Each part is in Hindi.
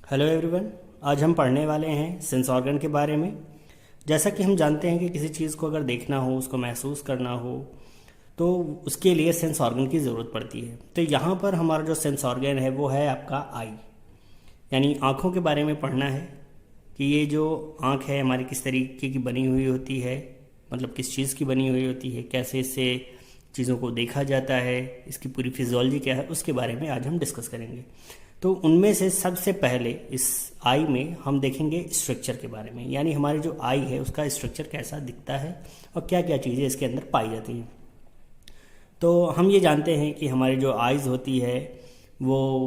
Hello everyone. आज हम पढ़ने वाले हैं सेंस ऑर्गन के बारे में। जैसा कि हम जानते हैं कि किसी चीज़ को अगर देखना हो, उसको महसूस करना हो, तो उसके लिए सेंस ऑर्गन की ज़रूरत पड़ती है। तो यहाँ पर हमारा जो सेंस ऑर्गन है वो है आपका आई, यानी आँखों के बारे में पढ़ना है कि ये जो आँख है हमारी किस तरीके की बनी हुई होती है, मतलब किस चीज़ की बनी हुई होती है, कैसे इससे चीज़ों को देखा जाता है, इसकी पूरी फिजियोलॉजी क्या है, उसके बारे में आज हम डिस्कस करेंगे। तो उनमें से सबसे पहले इस आई में हम देखेंगे स्ट्रक्चर के बारे में, यानी हमारी जो आई है उसका स्ट्रक्चर कैसा दिखता है और क्या क्या चीज़ें इसके अंदर पाई जाती हैं। तो हम ये जानते हैं कि हमारी जो आइज़ होती है वो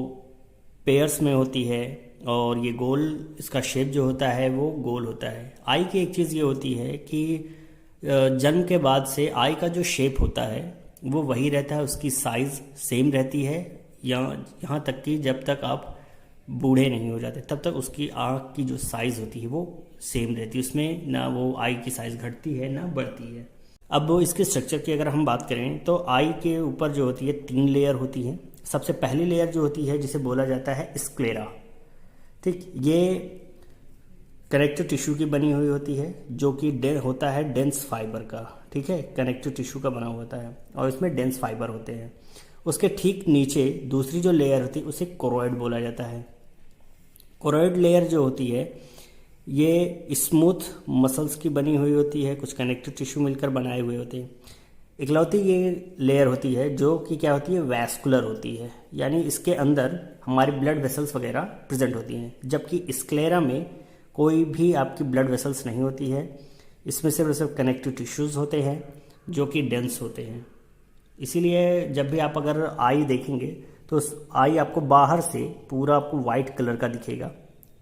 पेयर्स में होती है और ये गोल, इसका शेप जो होता है वो गोल होता है। आई की एक चीज़ ये होती है कि जन्म के बाद से आई का जो शेप होता है वो वही रहता है, उसकी साइज़ सेम रहती है, या यहाँ तक कि जब तक आप बूढ़े नहीं हो जाते तब तक उसकी आँख की जो साइज़ होती है वो सेम रहती है, उसमें ना वो आई की साइज़ घटती है ना बढ़ती है। अब वो इसके स्ट्रक्चर की अगर हम बात करें तो आई के ऊपर जो होती है 3 लेयर होती हैं। सबसे पहली लेयर जो होती है जिसे बोला जाता है स्क्लेरा, ठीक, ये कनेक्टिव टिश्यू की बनी हुई होती है जो कि होता है डेंस फाइबर का, ठीक है, कनेक्टिव टिश्यू का बना हुआ होता है और इसमें डेंस फाइबर होते हैं। उसके ठीक नीचे दूसरी जो लेयर होती है उसे कोरोइड बोला जाता है। कोरोइड लेयर जो होती है ये स्मूथ मसल्स की बनी हुई होती है, कुछ कनेक्टिव टिश्यू मिलकर बनाए हुए होते हैं। इकलौती ये लेयर होती है जो कि क्या होती है, वैस्कुलर होती है, यानी इसके अंदर हमारी ब्लड वेसल्स वगैरह प्रेजेंट होती हैं, जबकि स्क्लेरा में कोई भी आपकी ब्लड वेसल्स नहीं होती है। इसमें सिर्फ कनेक्टिव टिश्यूज़ होते हैं जो कि डेंस होते हैं। इसीलिए जब भी आप अगर आई देखेंगे तो आई आपको बाहर से पूरा आपको वाइट कलर का दिखेगा,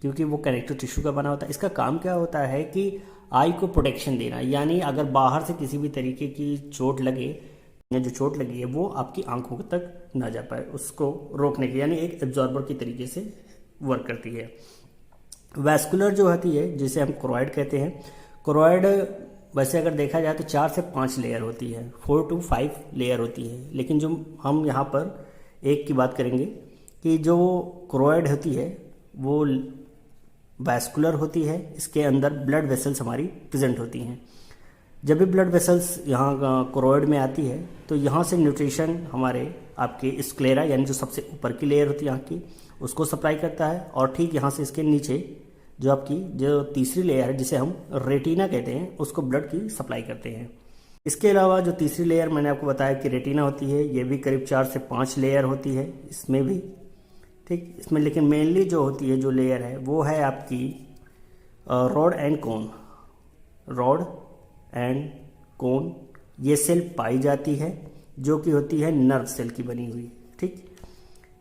क्योंकि वो कनेक्टिव टिश्यू का बना होता है। इसका काम क्या होता है कि आई को प्रोटेक्शन देना, यानी अगर बाहर से किसी भी तरीके की चोट लगे या जो चोट लगी है वो आपकी आंखों तक ना जा पाए, उसको रोकने की, यानी एक एब्जॉर्बर की तरीके से वर्क करती है। वैस्कुलर जो होती है जिसे हम कोरोइड कहते हैं, कोरोइड वैसे अगर देखा जाए तो 4 से 5 लेयर होती है, 4 to 5 लेयर होती है, लेकिन जो हम यहाँ पर एक की बात करेंगे कि जो कोरोइड होती है वो वैस्कुलर होती है। इसके अंदर ब्लड वेसल्स हमारी प्रेजेंट होती हैं। जब भी ब्लड वेसल्स यहाँ कोरोइड में आती है तो यहाँ से न्यूट्रिशन हमारे आपके स्क्लेरा, यानी जो सबसे ऊपर की लेयर होती है यहाँ की, उसको सप्लाई करता है, और ठीक यहाँ से इसके नीचे जो आपकी जो तीसरी लेयर है जिसे हम रेटिना कहते हैं उसको ब्लड की सप्लाई करते हैं। इसके अलावा जो तीसरी लेयर मैंने आपको बताया कि रेटिना होती है, ये भी करीब 4 से 5 लेयर होती है इसमें भी, ठीक। इसमें लेकिन मेनली जो होती है, जो लेयर है वो है आपकी rod and cone. Rod and कोन ये सेल पाई जाती है जो कि होती है नर्व सेल की बनी हुई, ठीक।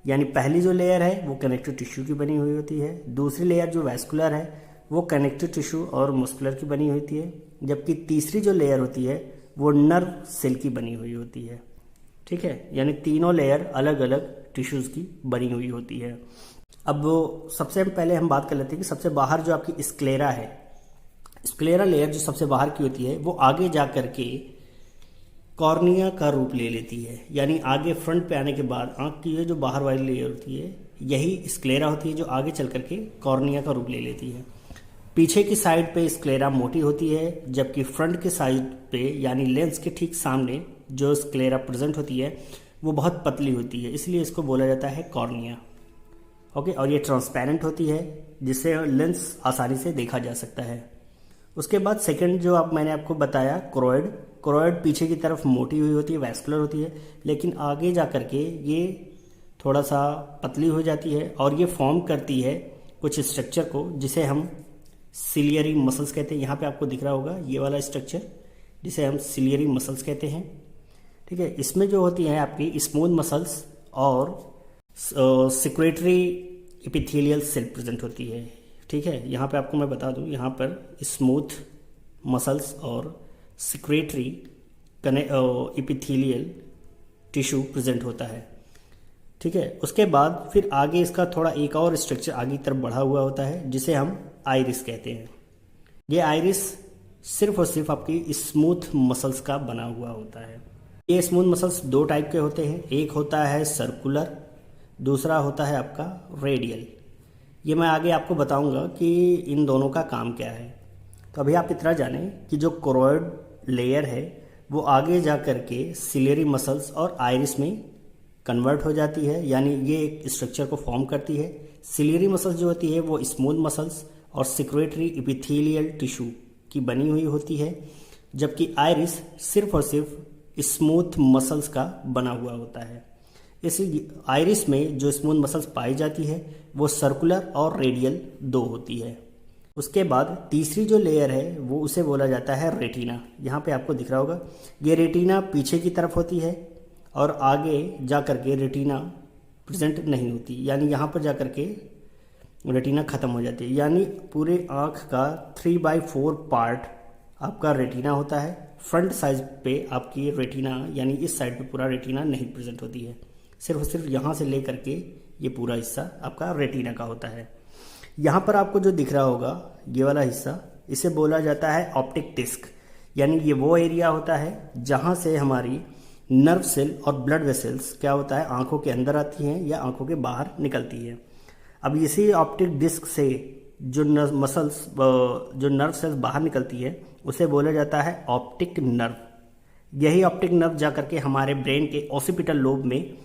यानी पहली जो लेयर है वो कनेक्टिव टिश्यू की बनी हुई होती है, दूसरी लेयर जो वैस्कुलर है वो कनेक्टिव टिश्यू और मस्कुलर की बनी हुई होती है, जबकि तीसरी जो लेयर होती है वो नर्व सेल की बनी हुई होती है, ठीक है। यानी तीनों लेयर अलग अलग टिश्यूज़ की बनी हुई होती है। अब सबसे पहले हम बात कर लेते हैं कि सबसे बाहर जो आपकी स्क्लेरा है, स्क्लेरा लेयर जो सबसे बाहर की होती है वो आगे जा कर के कॉर्निया का रूप ले लेती है, यानी आगे फ्रंट पे आने के बाद आँख की ये जो बाहर वाली लेयर होती है यही स्क्लेरा होती है जो आगे चल करके कॉर्निया का रूप ले लेती है। पीछे की साइड पे स्क्लेरा मोटी होती है, जबकि फ्रंट के साइड पे यानी लेंस के ठीक सामने जो स्क्लेरा प्रेजेंट होती है वो बहुत पतली होती है, इसलिए इसको बोला जाता है कॉर्निया, ओके। और ये ट्रांसपेरेंट होती है जिससे लेंस आसानी से देखा जा सकता है। उसके बाद सेकंड जो आप मैंने आपको बताया कोरोइड, कोरोइड पीछे की तरफ मोटी हुई होती है, वैस्कुलर होती है, लेकिन आगे जा कर के ये थोड़ा सा पतली हो जाती है और ये फॉर्म करती है कुछ स्ट्रक्चर को जिसे हम सिलियरी मसल्स कहते हैं। यहाँ पे आपको दिख रहा होगा ये वाला स्ट्रक्चर जिसे हम सिलियरी मसल्स कहते हैं, ठीक है। इसमें जो होती हैं आपकी स्मूथ मसल्स और सिक्रेटरी एपिथेलियल सेल प्रेजेंट होती है, ठीक है। यहाँ पे आपको मैं बता दूँ, यहाँ पर स्मूथ मसल्स और सिक्रेटरी एपिथेलियल टिश्यू प्रेजेंट होता है, ठीक है। उसके बाद फिर आगे इसका थोड़ा एक और स्ट्रक्चर आगे की तरफ बढ़ा हुआ होता है जिसे हम आइरिस कहते हैं। ये आइरिस सिर्फ और सिर्फ आपकी स्मूथ मसल्स का बना हुआ होता है। ये स्मूथ मसल्स 2 टाइप के होते हैं, एक होता है सर्कुलर, दूसरा होता है आपका रेडियल। ये मैं आगे आपको बताऊंगा कि इन दोनों का काम क्या है। तो अभी आप इतना जानें कि जो कोरोइड लेयर है वो आगे जा कर के सिलियरी मसल्स और आइरिस में कन्वर्ट हो जाती है, यानी ये एक स्ट्रक्चर को फॉर्म करती है। सिलियरी मसल्स जो होती है वो स्मूथ मसल्स और सिक्रेटरी एपिथेलियल टिश्यू की बनी हुई होती है, जबकि आइरिस सिर्फ और सिर्फ स्मूथ मसल्स का बना हुआ होता है। इस आइरिस में जो स्मूथ मसल्स पाई जाती है वो सर्कुलर और रेडियल दो होती है। उसके बाद तीसरी जो लेयर है वो उसे बोला जाता है रेटिना। यहाँ पे आपको दिख रहा होगा ये रेटिना पीछे की तरफ होती है और आगे जा कर के रेटिना प्रेजेंट नहीं होती, यानी यहाँ पर जा कर के रेटिना ख़त्म हो जाती है। यानी पूरे आँख का 3/4 पार्ट आपका रेटिना होता है। फ्रंट साइड पे आपकी रेटिना यानी इस साइड पे पूरा रेटिना नहीं प्रेजेंट होती है, सिर्फ यहाँ से ले करके ये पूरा हिस्सा आपका रेटिना का होता है। यहाँ पर आपको जो दिख रहा होगा ये वाला हिस्सा, इसे बोला जाता है ऑप्टिक डिस्क, यानी ये वो एरिया होता है जहाँ से हमारी नर्व सेल और ब्लड वेसल्स क्या होता है आंखों के अंदर आती हैं या आंखों के बाहर निकलती है। अब इसी ऑप्टिक डिस्क से जो नर्व सेल्स बाहर निकलती है उसे बोला जाता है ऑप्टिक नर्व। यही ऑप्टिक नर्व जा करके हमारे ब्रेन के ऑसिपिटल लोब में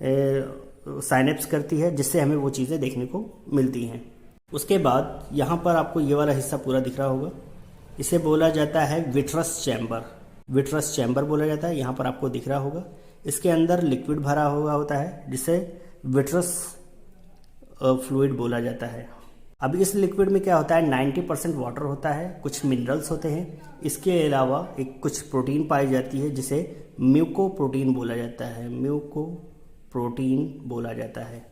साइनेप्स करती है, जिससे हमें वो चीज़ें देखने को मिलती हैं। उसके बाद यहाँ पर आपको ये वाला हिस्सा पूरा दिख रहा होगा, इसे बोला जाता है विट्रस चैम्बर। विट्रस चैम्बर बोला जाता है, यहाँ पर आपको दिख रहा होगा। इसके अंदर लिक्विड भरा हुआ होता है जिसे विट्रस फ्लूइड बोला जाता है। अब इस लिक्विड में क्या होता है 90% वाटर होता है, कुछ मिनरल्स होते हैं, इसके अलावा एक कुछ प्रोटीन पाई जाती है जिसे म्यूकोप्रोटीन बोला जाता है। म्यूकोप्रोटीन बोला जाता है।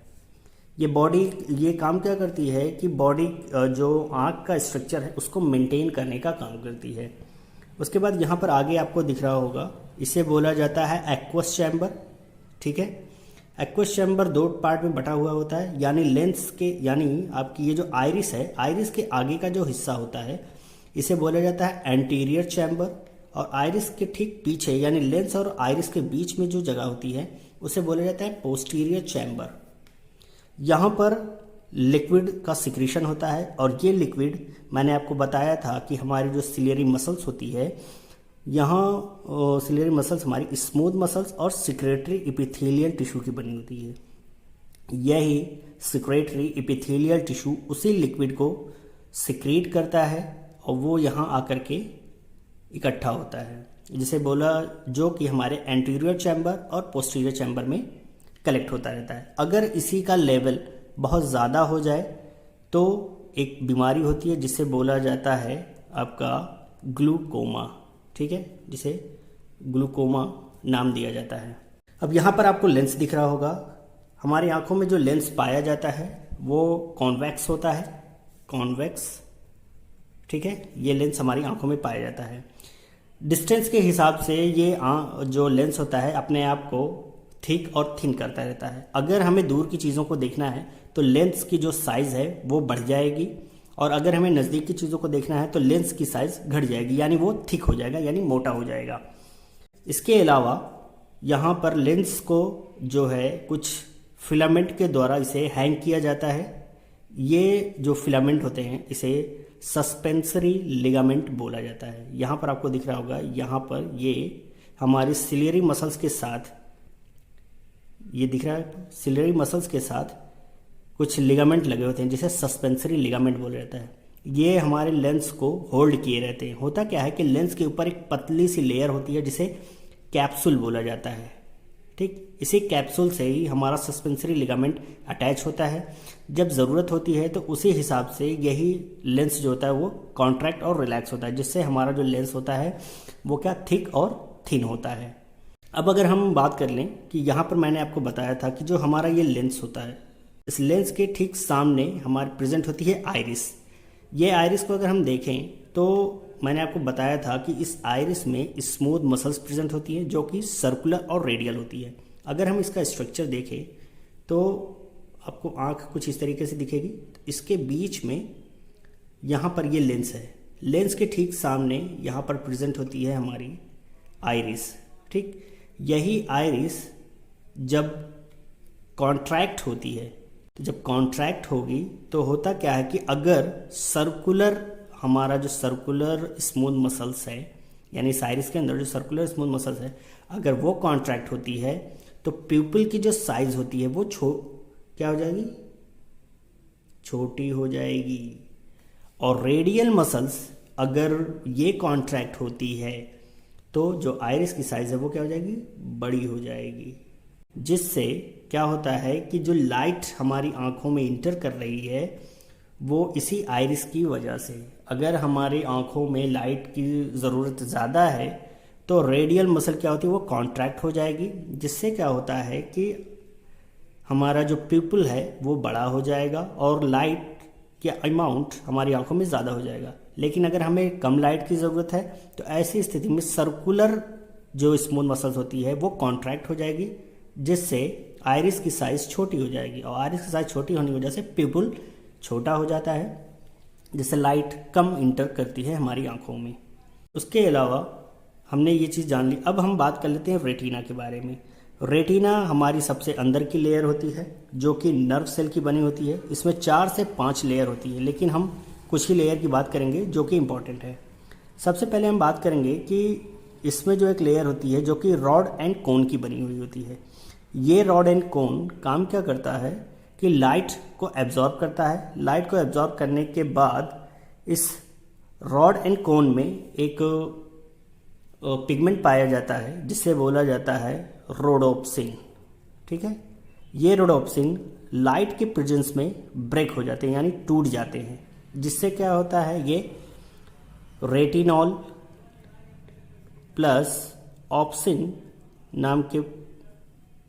ये काम क्या करती है कि बॉडी जो आँख का स्ट्रक्चर है उसको मेंटेन करने का काम करती है। उसके बाद यहाँ पर आगे आपको दिख रहा होगा, इसे बोला जाता है एक्वस चैम्बर। ठीक है, एक्वस चैम्बर 2 पार्ट में बटा हुआ होता है, यानी आपकी ये जो आइरिस है, आइरिस के आगे का जो हिस्सा होता है इसे बोला जाता है एंटीरियर चैम्बर, और आइरिस के ठीक पीछे यानी लेंस और आइरिस के बीच में जो जगह होती है उसे बोला जाता है पोस्टीरियर चैम्बर। यहाँ पर लिक्विड का सिक्रीशन होता है, और ये लिक्विड मैंने आपको बताया था कि हमारी जो सिलियरी मसल्स होती है, यहाँ सिलियरी मसल्स हमारी स्मूथ मसल्स और सिक्रेटरी एपिथेलियल टिश्यू की बनी होती है। यही सिक्रेटरी एपिथेलियल टिश्यू उसी लिक्विड को सिक्रीट करता है और वो यहाँ आकर के इकट्ठा होता है, जिसे बोला जो कि हमारे एंटीरियर चैम्बर और पोस्टीरियर चैम्बर में कलेक्ट होता रहता है। अगर इसी का लेवल बहुत ज़्यादा हो जाए तो एक बीमारी होती है जिसे बोला जाता है आपका ग्लूकोमा। ठीक है, जिसे ग्लूकोमा नाम दिया जाता है। अब यहाँ पर आपको लेंस दिख रहा होगा। हमारी आंखों में जो लेंस पाया जाता है वो कॉन्वेक्स होता है, कॉन्वेक्स। ठीक है, ये लेंस हमारी आंखों में पाया जाता है। डिस्टेंस के हिसाब से ये जो लेंस होता है अपने आप को थिक और थिन करता रहता है। अगर हमें दूर की चीज़ों को देखना है तो लेंस की जो साइज़ है वो बढ़ जाएगी, और अगर हमें नज़दीक की चीज़ों को देखना है तो लेंस की साइज़ घट जाएगी, यानी वो थिक हो जाएगा, यानी मोटा हो जाएगा। इसके अलावा यहाँ पर लेंस को जो है कुछ फिलामेंट के द्वारा इसे हैंग किया जाता है। ये जो फिलामेंट होते हैं इसे सस्पेंसरी लिगामेंट बोला जाता है। यहाँ पर आपको दिख रहा होगा, यहाँ पर ये हमारी सिलियरी मसल्स के साथ, ये दिख रहा है, सिलियरी मसल्स के साथ कुछ लिगामेंट लगे होते हैं जिसे सस्पेंसरी लिगामेंट बोला जाता है। ये हमारे लेंस को होल्ड किए रहते हैं। होता क्या है कि लेंस के ऊपर एक पतली सी लेयर होती है जिसे कैप्सूल बोला जाता है। ठीक, इसी कैप्सूल से ही हमारा सस्पेंसरी लिगामेंट अटैच होता है। जब ज़रूरत होती है तो उसी हिसाब से यही लेंस जो होता है वो कॉन्ट्रैक्ट और रिलैक्स होता है, जिससे हमारा जो लेंस होता है वो क्या थिक और थिन होता है। अब अगर हम बात कर लें कि यहाँ पर मैंने आपको बताया था कि जो हमारा ये लेंस होता है, इस लेंस के ठीक सामने हमारे प्रेजेंट होती है आइरिस। ये आइरिस को अगर हम देखें तो मैंने आपको बताया था कि इस आइरिस में स्मूथ मसल्स प्रेजेंट होती हैं जो कि सर्कुलर और रेडियल होती है। अगर हम इसका स्ट्रक्चर देखें तो आपको आँख कुछ इस तरीके से दिखेगी। इसके बीच में यहाँ पर ये लेंस है, लेंस के ठीक सामने यहाँ पर प्रेजेंट होती है हमारी आइरिस। ठीक, यही आइरिस जब कॉन्ट्रैक्ट होती है तो जब कॉन्ट्रैक्ट होगी तो होता क्या है कि अगर सर्कुलर, हमारा जो सर्कुलर स्मूथ मसल्स है, यानी साइरिस के अंदर जो सर्कुलर स्मूथ मसल्स है, अगर वो कॉन्ट्रैक्ट होती है तो प्यूपिल की जो साइज होती है वो क्या हो जाएगी, छोटी हो जाएगी। और रेडियल मसल्स अगर ये कॉन्ट्रैक्ट होती है तो जो आइरिस की साइज है वो क्या हो जाएगी, बड़ी हो जाएगी। जिससे क्या होता है कि जो लाइट हमारी आंखों में इंटर कर रही है वो इसी आइरिस की वजह से, अगर हमारी आंखों में लाइट की ज़रूरत ज़्यादा है तो रेडियल मसल क्या होती है, वो कॉन्ट्रैक्ट हो जाएगी। जिससे क्या होता है कि हमारा जो प्यूपिल है वो बड़ा हो जाएगा और लाइट का अमाउंट हमारी आंखों में ज़्यादा हो जाएगा। लेकिन अगर हमें कम लाइट की ज़रूरत है तो ऐसी स्थिति में सर्कुलर जो स्मूथ मसल्स होती है वो कॉन्ट्रैक्ट हो जाएगी, जिससे आइरिस की साइज़ छोटी हो जाएगी। और आइरिस की साइज़ छोटी होने की वजह से प्यूपिल छोटा हो जाता है, जिससे लाइट कम इंटर करती है हमारी आंखों में। उसके अलावा हमने ये चीज़ जान ली। अब हम बात कर लेते हैं रेटिना के बारे में। रेटिना हमारी सबसे अंदर की लेयर होती है जो कि नर्व सेल की बनी होती है। इसमें 4 से 5 लेयर होती है, लेकिन हम कुछ ही लेयर की बात करेंगे जो कि इम्पॉर्टेंट है। सबसे पहले हम बात करेंगे कि इसमें जो एक लेयर होती है जो कि रॉड एंड कोन की बनी हुई होती है। ये रॉड एंड कोन काम क्या करता है कि लाइट को एब्जॉर्ब करता है। लाइट को एब्जॉर्ब करने के बाद इस रॉड एंड कोन में एक पिगमेंट पाया जाता है जिसे बोला जाता है रोडोप्सिन। ठीक है, ये रोडोप्सिन लाइट के प्रेजेंस में ब्रेक हो जाते हैं, यानी टूट जाते हैं। जिससे क्या होता है, ये रेटिनॉल प्लस ऑप्सिन नाम के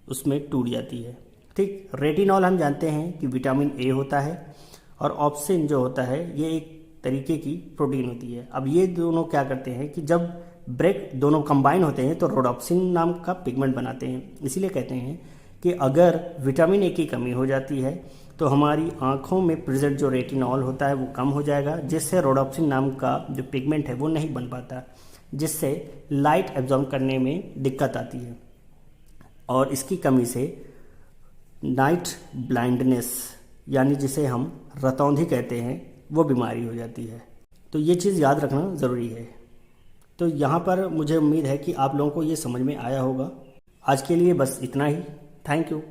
उसमें टूट जाती है। ठीक, रेटिनॉल हम जानते हैं कि विटामिन ए होता है और ऑप्सिन जो होता है ये एक तरीके की प्रोटीन होती है। अब ये दोनों क्या करते हैं कि जब ब्रेक दोनों कंबाइन होते हैं तो रोडोप्सिन नाम का पिगमेंट बनाते हैं। इसीलिए कहते हैं कि अगर विटामिन ए की कमी हो जाती है तो हमारी आंखों में प्रेजेंट जो रेटिनॉल होता है वो कम हो जाएगा, जिससे रोडोप्सिन नाम का जो पिगमेंट है वो नहीं बन पाता, जिससे लाइट एब्जॉर्ब करने में दिक्कत आती है। और इसकी कमी से नाइट ब्लाइंडनेस, यानी जिसे हम रतौंधी कहते हैं, वो बीमारी हो जाती है। तो ये चीज़ याद रखना ज़रूरी है। तो यहाँ पर मुझे उम्मीद है कि आप लोगों को ये समझ में आया होगा। आज के लिए बस इतना ही। Thank you.